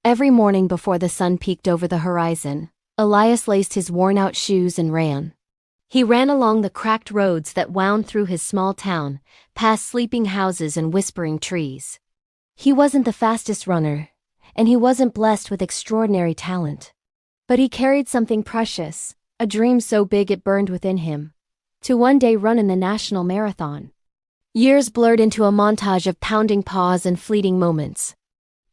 Every morning before the sun peeked over the horizon, Elias laced his worn-out shoes and ran. He ran along the cracked roads that wound through his small town, past sleeping houses and whispering trees. He wasn't the fastest runner, and he wasn't blessed with extraordinary talent. But he carried something precious, a dream so big it burned within him, to one day run in the national marathon. Years blurred into a montage of pounding paws and fleeting moments.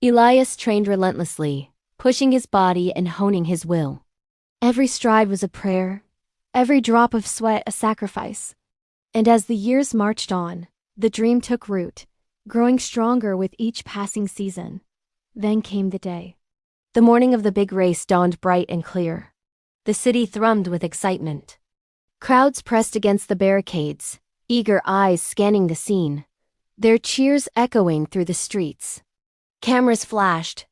Elias trained relentlessly, pushing his body and honing his will. Every stride was a prayer, every drop of sweat a sacrifice. And as the years marched on, the dream took root, growing stronger with each passing season. Then came the day. The morning of the big race dawned bright and clear. The city thrummed with excitement. Crowds pressed against the barricades, eager eyes scanning the scene, their cheers echoing through the streets. Cameras flashed,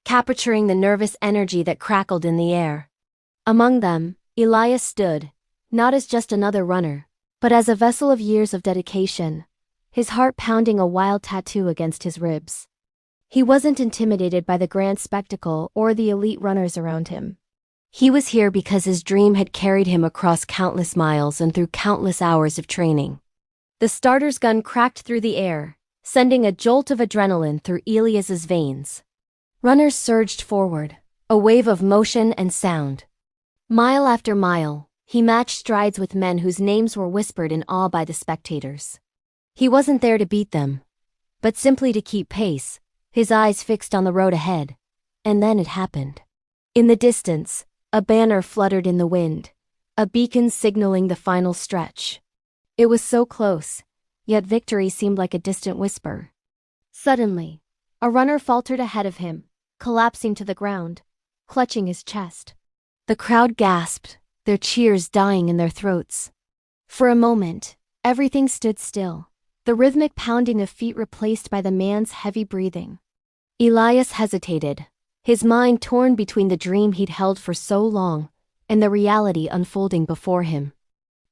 capturing the nervous energy that crackled in the air. Among them, Elias stood, not as just another runner, but as a vessel of years of dedication, his heart pounding a wild tattoo against his ribs. He wasn't intimidated by the grand spectacle or the elite runners around him. He was here because his dream had carried him across countless miles and through countless hours of training. The starter's gun cracked through the air, sending a jolt of adrenaline through Elias's veins. Runners surged forward, a wave of motion and sound. Mile after mile, he matched strides with men whose names were whispered in awe by the spectators. He wasn't there to beat them, but simply to keep pace, his eyes fixed on the road ahead. And then it happened. In the distance, a banner fluttered in the wind, a beacon signaling the final stretch. It was so close, yet victory seemed like a distant whisper. Suddenly, a runner faltered ahead of him, collapsing to the ground, clutching his chest. The crowd gasped, their cheers dying in their throats. For a moment, everything stood still, the rhythmic pounding of feet replaced by the man's heavy breathing. Elias hesitated, his mind torn between the dream he'd held for so long and the reality unfolding before him.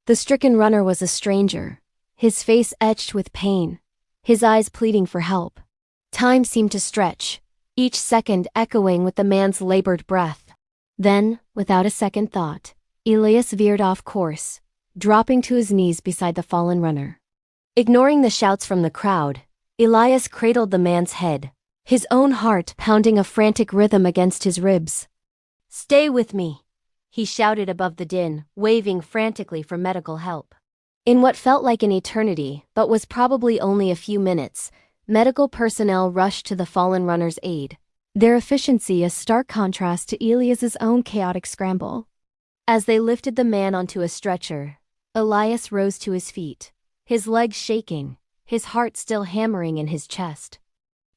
The stricken runner was a stranger, his face etched with pain, his eyes pleading for help. Time seemed to stretch, each second echoing with the man's labored breath. Then, without a second thought, Elias veered off course, dropping to his knees beside the fallen runner. Ignoring the shouts from the crowd, Elias cradled the man's head, his own heart pounding a frantic rhythm against his ribs. "Stay with me," he shouted above the din, waving frantically for medical help. In what felt like an eternity, but was probably only a few minutes, medical personnel rushed to the fallen runner's aid, their efficiency a stark contrast to Elias's own chaotic scramble. As they lifted the man onto a stretcher, Elias rose to his feet, his legs shaking, his heart still hammering in his chest.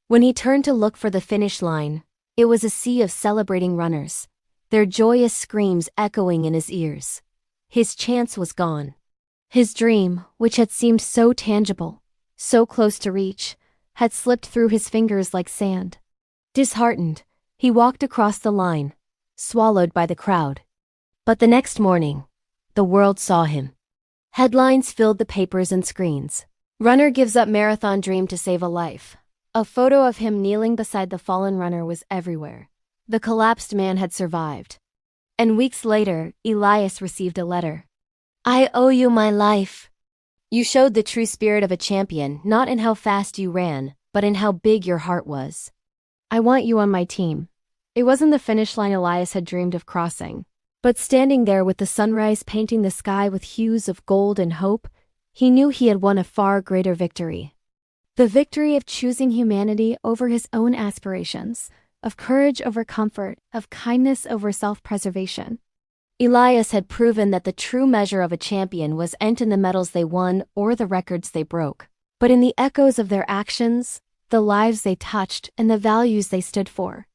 When he turned to look for the finish line, it was a sea of celebrating runners, their joyous screams echoing in his ears. His chance was gone. His dream, which had seemed so tangible, so close to reach, had slipped through his fingers like sand. Disheartened, he walked across the line, swallowed by the crowd. But the next morning, the world saw him. Headlines filled the papers and screens. Runner gives up marathon dream to save a life. A photo of him kneeling beside the fallen runner was everywhere. The collapsed man had survived. And weeks later, Elias received a letter. "I owe you my life. You showed the true spirit of a champion, not in how fast you ran, but in how big your heart was. I want you on my team." It wasn't the finish line Elias had dreamed of crossing, but standing there with the sunrise painting the sky with hues of gold and hope, he knew he had won a far greater victory. The victory of choosing humanity over his own aspirations, of courage over comfort, of kindness over self-preservation. Elias had proven that the true measure of a champion wasn't in the medals they won or the records they broke, but in the echoes of their actions, the lives they touched, and the values they stood for.